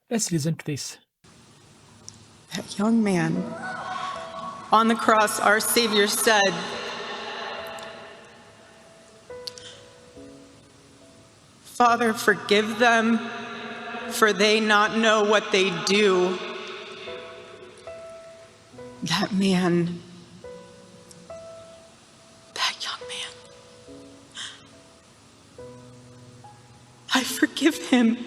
Let's listen to this. That young man on the cross, our Savior said, "Father, forgive them, for they not know what they do." That man, that young man, I forgive him.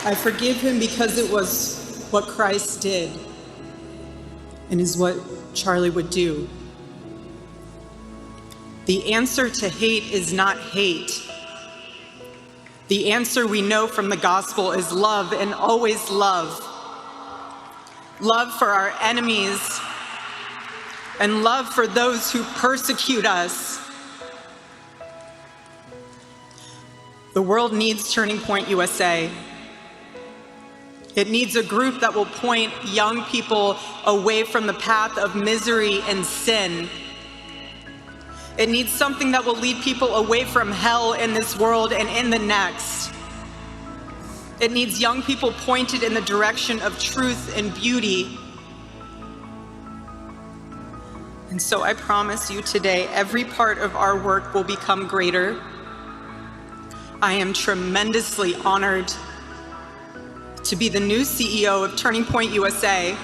I forgive him because it was what Christ did and is what Charlie would do. The answer to hate is not hate. The answer we know from the gospel is love, and always love. Love for our enemies and love for those who persecute us. The world needs Turning Point USA. It needs a group that will point young people away from the path of misery and sin. It needs something that will lead people away from hell in this world and in the next. It needs young people pointed in the direction of truth and beauty. And so I promise you today, every part of our work will become greater. I am tremendously honored to be the new CEO of Turning Point USA.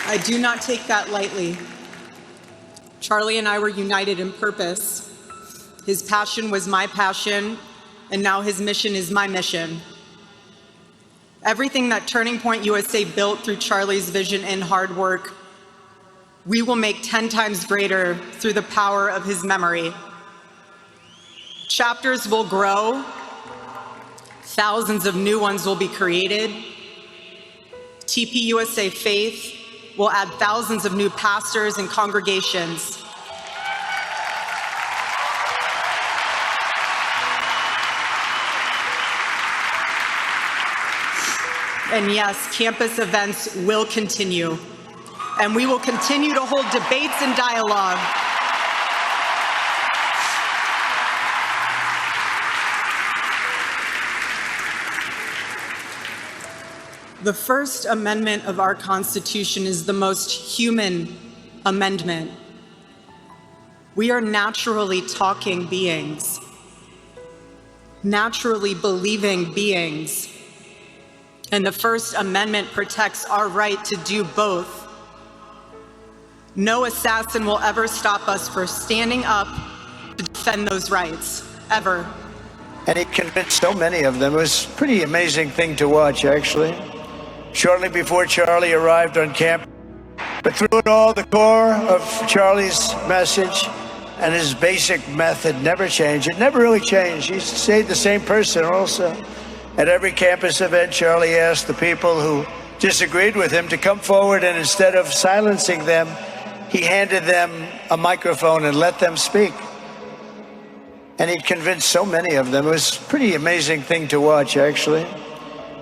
I do not take that lightly. Charlie and I were united in purpose. His passion was my passion, and now his mission is my mission. Everything that Turning Point USA built through Charlie's vision and hard work, we will make 10 times greater through the power of his memory. Chapters will grow, thousands of new ones will be created. TPUSA Faith will add thousands of new pastors and congregations. And yes, campus events will continue, and we will continue to hold debates and dialogue. The First Amendment of our Constitution is the most human amendment. We are naturally talking beings, naturally believing beings. And the First Amendment protects our right to do both. No assassin will ever stop us from standing up to defend those rights, ever. And he convinced so many of them. It was a pretty amazing thing to watch, actually. Shortly before Charlie arrived on campus, but through it all, the core of Charlie's message and his basic method never changed. It never really changed. He stayed the same person also. At every campus event, Charlie asked the people who disagreed with him to come forward, and instead of silencing them, he handed them a microphone and let them speak. And he convinced so many of them. It was a pretty amazing thing to watch, actually.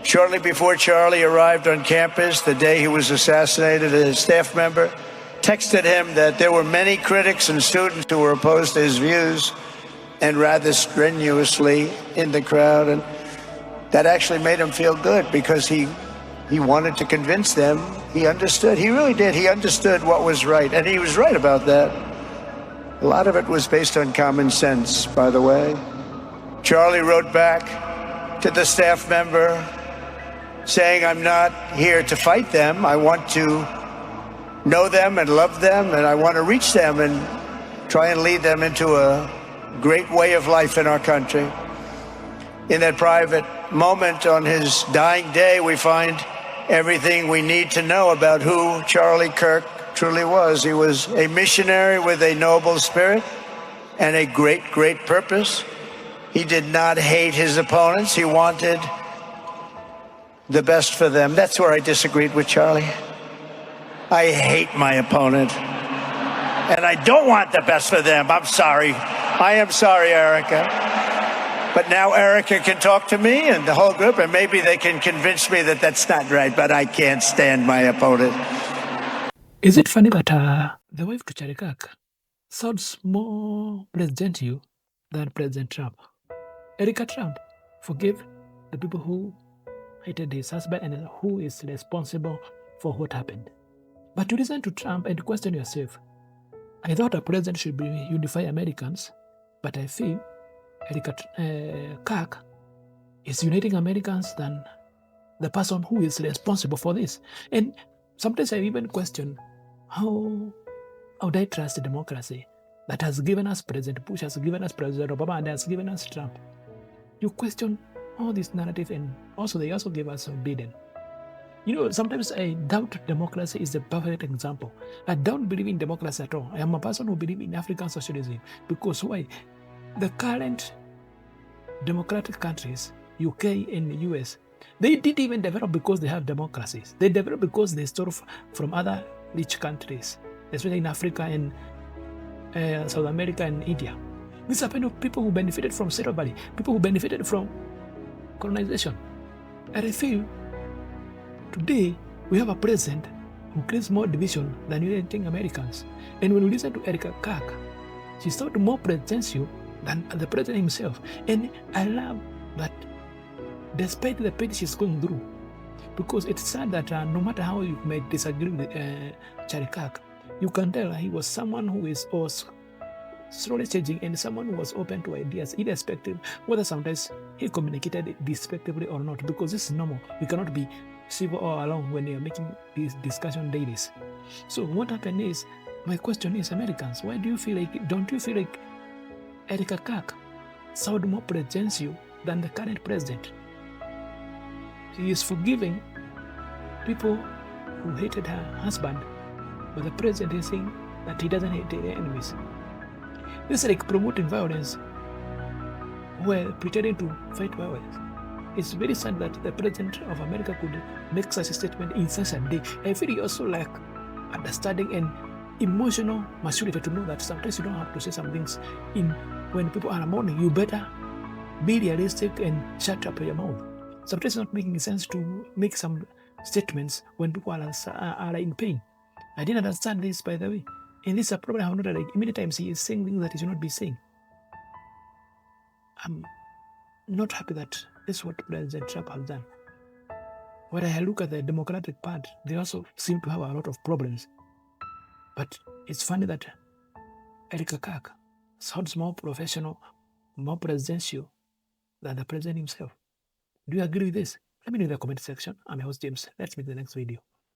Shortly before Charlie arrived on campus, the day he was assassinated, a staff member texted him that there were many critics and students who were opposed to his views, and rather strenuously in the crowd. And that actually made him feel good, because he wanted to convince them. He understood. He really did. He understood what was right, and he was right about that. A lot of it was based on common sense, by the way. Charlie wrote back to the staff member saying, I'm not here to fight them. I want to know them and love them, and I want to reach them and try and lead them into a great way of life in our country. In that private moment on his dying day, we find everything we need to know about who Charlie Kirk truly was. He was a missionary with a noble spirit and a great, great purpose. He did not hate his opponents. He wanted the best for them. That's where I disagreed with Charlie. I hate my opponent, and I don't want the best for them. I'm sorry. I am sorry, Erika. But now Erika can talk to me and the whole group, and maybe they can convince me that that's not right, but I can't stand my opponent. Is it funny that the wife to Charlie Kirk sounds more presidential than President Trump? Erika Trump forgave the people who hated his husband and who is responsible for what happened. But you listen to Trump and question yourself. I thought a president should unify Americans, but I feel Erika Kirk is uniting Americans than the person who is responsible for this. And sometimes I even question how would I trust democracy that has given us President Bush, has given us President Obama, and has given us Trump. You question all this narrative, and also they also give us Biden. You know, sometimes I doubt democracy is the perfect example. I don't believe in democracy at all. I am a person who believes in African socialism. Because why? The current democratic countries, UK and the US, they didn't even develop because they have democracies. They developed because they stole from other rich countries, especially in Africa and South America and India. These are people who benefited from slavery, people who benefited from colonization. And I feel today we have a president who creates more division than uniting Americans. And when we listen to Erika Kirk, she sounded more presidential than the president himself. And I love that despite the pain she's going through, because it's sad that no matter how you may disagree with Charlie Kirk, you can tell he was someone who was slowly changing and someone who was open to ideas, irrespective whether sometimes he communicated respectively or not, because this is normal. We cannot be civil all along when you're making these discussion dailies. So what happened is, my question is, Americans, why do you feel like, don't you feel like Erika Kirk sounded more presidential than the current president? She is forgiving people who hated her husband, but the president is saying that he doesn't hate their enemies. This is like promoting violence while pretending to fight violence. It's very sad that the president of America could make such a statement in such a day. I feel he also lack understanding and emotional maturity to know that sometimes you don't have to say some things when people are mourning. You better be realistic and shut up your mouth. Sometimes it's not making sense to make some statements when people are in pain. I didn't understand this, by the way. And this is a problem I have noted, like many times he is saying things that he should not be saying. I'm not happy that this is what President Trump has done. When I look at the Democratic Party, they also seem to have a lot of problems. But it's funny that Erika Kirk sounds more professional, more presidential than the president himself. Do you agree with this? Let me know in the comment section. I'm your host, James. Let's meet in the next video.